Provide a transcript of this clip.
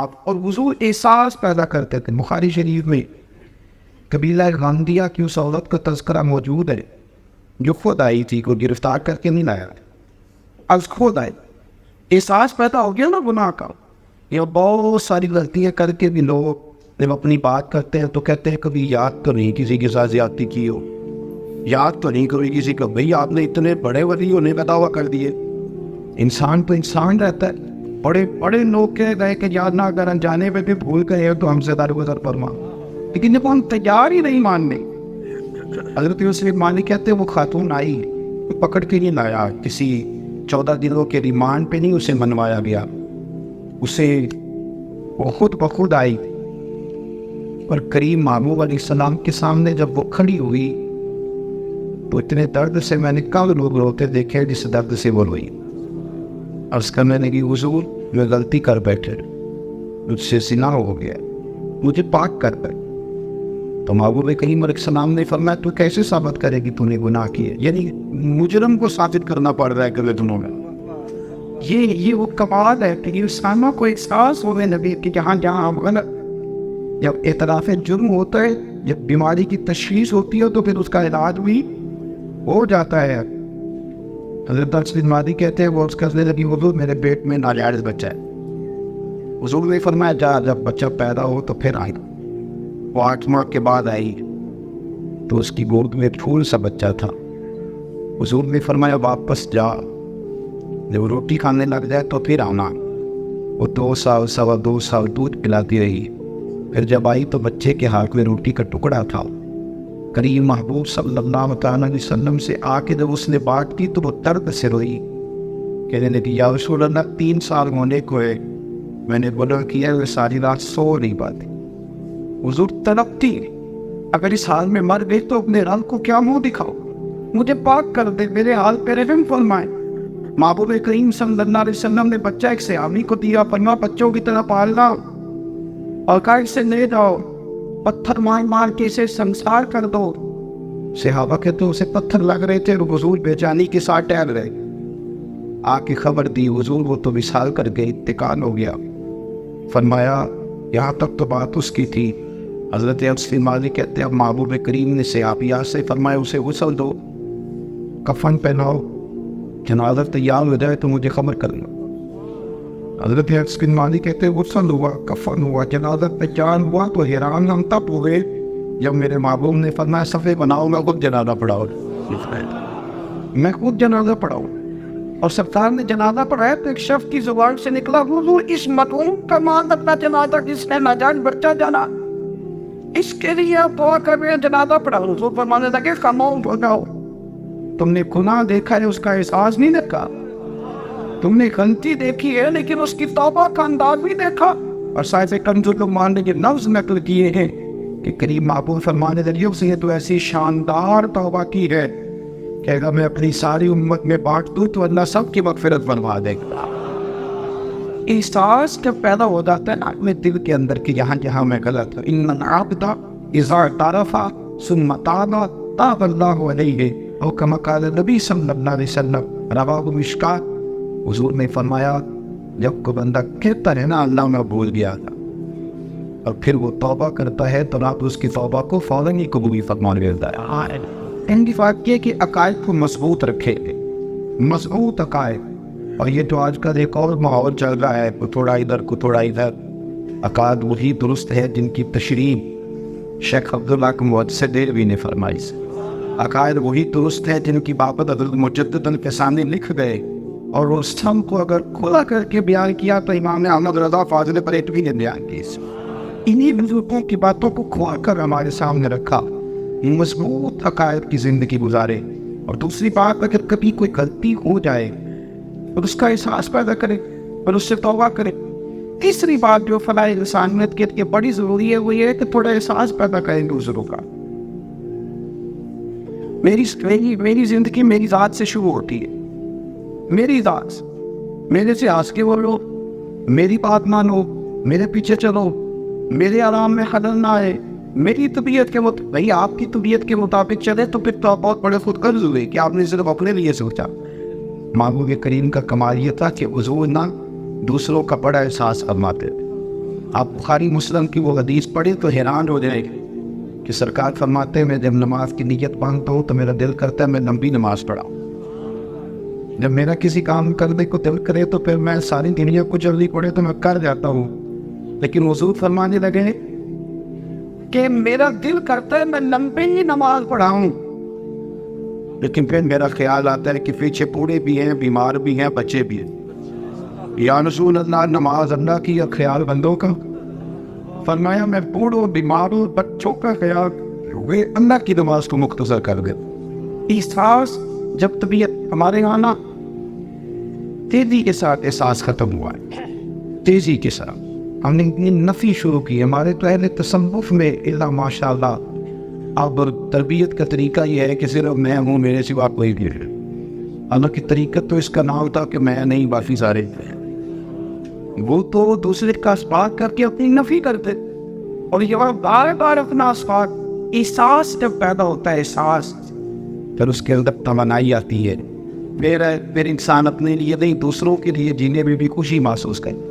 اور حضور احساس پیدا کرتے تھے. بخاری شریف میں قبیلہ غامدیہ کی اس عورت کا تذکرہ موجود ہے جو خود آئی تھی, کو گرفتار کر کے نہیں لایا, از خود آئی. احساس پیدا ہو گیا نا گناہ کا. یہ بہت ساری غلطیاں کر کے بھی لوگ جب اپنی بات کرتے ہیں تو کہتے ہیں کبھی یاد تو نہیں کسی کے ساتھ زیادتی کی ہو, یاد تو نہیں کبھی کسی کو, بھئی آپ نے اتنے بڑے ولی ہونے کا دعویٰ کر دیے. انسان تو انسان رہتا ہے. بڑے بڑے لوگ کہہ گئے کہ یاد نہ اگر انجانے پہ بھی بھول گئے تو ہم سے درگزر فرما, لیکن جب ہم تیار ہی نہیں ماننے. حضرت یوسف مالک کہتے ہیں وہ خاتون آئی, پکڑ کے نہیں لایا, کسی 14 دنوں کے ریمانڈ پہ نہیں اسے منوایا گیا, اسے وہ خود بخود آئی. اور کریم محبوب علیہ السلام کے سامنے جب وہ کھڑی ہوئی تو اتنے درد سے میں نے کم لوگ روتے دیکھے جس درد سے وہ روئی. عرض کرنے لگی حضور میں غلطی کر بیٹھے, مجھ سے زنا ہو گیا, مجھے پاک کر بیٹھے. تو محبوب کریم علیہ السلام نے فرمایا تو کیسے ثابت کرے گی تو نے گناہ کیے؟ یعنی مجرم کو ثابت کرنا پڑ رہا ہے کہ دنوں میں. یہ وہ کمال ہے کہ انسانوں کو احساس ہوئے نبی کہ جہاں جہاں ہم غلط. جب اعتراف جرم ہوتا ہے, جب بیماری کی تشخیص ہوتی ہے تو پھر اس کا علاج بھی ہو جاتا ہے. حضرت انس بن مالک کہتے ہیں وہ اس کہنے لگی حضور میرے پیٹ میں ناجائز بچہ ہے. حضور نے فرمایا جا جب بچہ پیدا ہو تو پھر آئی. وہ 8 ماہ کے بعد آئی تو اس کی گود میں پھول سا بچہ تھا. حضور نے فرمایا واپس جا, جب روٹی کھانے لگ جائے تو پھر آنا. وہ 2 سال 2.25 سال دودھ پلاتی رہی. پھر جب آئی تو بچے کے ہاتھ میں روٹی کا ٹکڑا تھا. کریم محبوب صلی اللہ تعالیٰ علیہ وسلم سے آ کے جب اس نے بات کی تو وہ درد سے روئی, کہنے لگی یا رسول اللہ 3 سال ہونے کو ہے, میں نے بولا کیا وہ ساری رات سو نہیں پاتی. حضور تڑپتی, اگر اس حال میں مر گئی تو اپنے رب کو کیا منہ دکھاؤ, مجھے پاک کر دے, میرے حال پہ رحم فرمائے. محبوب کریم صلی اللہ علیہ وسلم نے بچہ ایک صحابی کو دیا, فرمایا بچوں کی طرح پالنا اور کائر سے لے جاؤ, پتھر مار کے اسے سنسار کر دو. صحابہ کے تو اسے پتھر لگ رہے تھے اور حضور بے جانی کے ساتھ ٹہل رہے. آ کے خبر دی حضور وہ تو وصال کر گئی, انتقال ہو گیا. فرمایا یہاں تک تو بات اس کی تھی. حضرت انس بن مالک کہتے ہیں اب محبوب کریم نے صحابیات سے فرمایا اسے غسل دو, کفن پہناؤ, جنازہ تیار ہو جائے تو مجھے خبر کرنا. حضرت انس بن مالک کہتے ہیں غسل ہوا, کفن ہوا, جنازہ تیار ہوا تو حیران ہم تب ہوئے جب میرے محبوب نے فرمایا صفے بناؤ میں خود جنازہ پڑھاؤ. میں خود جنازہ پڑھاؤں. اور سرکار نے جنازہ پڑھایا تو ایک شخص کی زبان سے نکلا حضور اس مطلوب کا مان اپنا جنازہ جس نے ناجائز بچہ جانا اس کے لیے آپ دعا کر رہے ہیں, جنازہ پڑھاؤ. حضور فرمانے لگے خاموش ہو جاؤ, تم نے گناہ دیکھا ہے اس کا احساس نہیں دیکھا, تم نے غلطی دیکھی ہے لیکن اس کی توبہ کا انداز بھی دیکھا. اور سائز کنز لقمان نے یہ لفظ نقل کیے ہیں کہ کریم محبوب فرمانے لگے اس نے تو ایسی شاندار توبہ کی ہے کہ اگر میں اپنی ساری امت میں بانٹ دوں تو اللہ سب کی مغفرت بنوا دے گا. احساس جب پیدا ہو جاتا ہے نا اپنے دل کے اندر کہ یہاں جہاں میں غلط ہوں, ان العبد اذا اعترف ثم تاب تاب اللہ علیہ او کما قال نبی صلی اللہ علیہ وسلم رواہ مشکات. حضور نے فرمایا جب کوئی بندہ کہتا ہے نا اللہ میں بھول گیا تھا اور پھر وہ توبہ کرتا ہے تو رب اس کی توبہ کو فوراً ہی قبول فرما لیتا ہے. انتفاق یہ کہ عقائد کو مضبوط رکھے, مضبوط عقائد. اور یہ تو آج کل ایک اور ماحول چل رہا ہے, تھوڑا ادھر کو تھوڑا ادھر. عقائد وہی درست ہے جن کی تشریح شیخ عبداللہ کے محدث دہلوی نے فرمائی. عقائد وہی درست ہے جن کی بابت حضرت مجدد کے سامنے لکھ گئے اور اس سب کو اگر کھلا کر کے بیان کیا تو امام احمد رضا فاضل پریٹوی نے بیان کی. انہی بزرگوں کی باتوں کو کھوا کر ہمارے سامنے رکھا, مضبوط عقائد کی زندگی گزارے. اور دوسری بات اگر کبھی کوئی غلطی ہو جائے اور اس کا احساس پیدا کرے اور اس سے توبہ کرے. تیسری بات جو فلاح انسانیت کے لیے بڑی ضروری ہے وہ یہ ہے کہ تھوڑا احساس پیدا کریں دوسروں کا. میری زندگی میری ذات سے شروع ہوتی ہے, میری ذات, میرے سے ہنس کے بولو, میری بات مانو, میرے پیچھے چلو, میرے آرام میں خلل نہ آئے, میری طبیعت کے مطابق. بھائی آپ کی طبیعت کے مطابق چلے تو پھر تو آپ بہت بڑے خود غرض ہوئے کہ آپ نے صرف اپنے لیے سوچا. محبوب کریم کا کمال یہ تھا کہ حضور نہ دوسروں کا بڑا احساس فرماتے تھے. آپ بخاری مسلم کی وہ حدیث پڑھیں تو حیران ہو جائیں گے کہ سرکار فرماتے ہیں میں جب نماز کی نیت باندھتا ہوں تو میرا دل کرتا ہے میں لمبی نماز پڑھاؤں. جب میرا کسی کام کرنے کو دل کرے تو پھر میں ساری دنیا کو جلدی پڑھے تو میں کر جاتا ہوں. لیکن حضور فرمانے لگے کہ میرا دل کرتا ہے میں لمبی نماز پڑھاؤں، لیکن پھر میرا خیال آتا ہے کہ پیچھے بوڑھے بھی ہیں، بیمار بھی ہیں، بچے بھی ہیں. یا رسول اللہ، نماز اللہ کی یا خیال بندوں کا؟ فرمایا میں بوڑھوں، بیماروں، بچوں کا خیال ہوئے اللہ کی نماز کو مختصر کر دے. احساس جب طبیعت ہمارے یہاں نا تیزی کے ساتھ احساس ختم ہوا ہے، تیزی کے ساتھ ہم نے اتنی نفی شروع کی. ہمارے تو اہل تصوف میں اللہ ماشاء اللہ اب تربیت کا طریقہ یہ ہے کہ صرف میں ہوں، میرے سوا کوئی بھی ہے. حالانکہ طریقت تو اس کا نام تھا کہ میں نہیں، باقی سارے ہیں. وہ تو دوسرے کا اسبات کر کے اپنی نفی کرتے، اور یہ بار بار اپنا اسبات. احساس جب پیدا ہوتا ہے، احساس، پھر اس کے اندر توانائی آتی ہے. پھر انسان اپنے لیے نہیں دوسروں کے لیے جینے میں بھی خوشی محسوس کرے.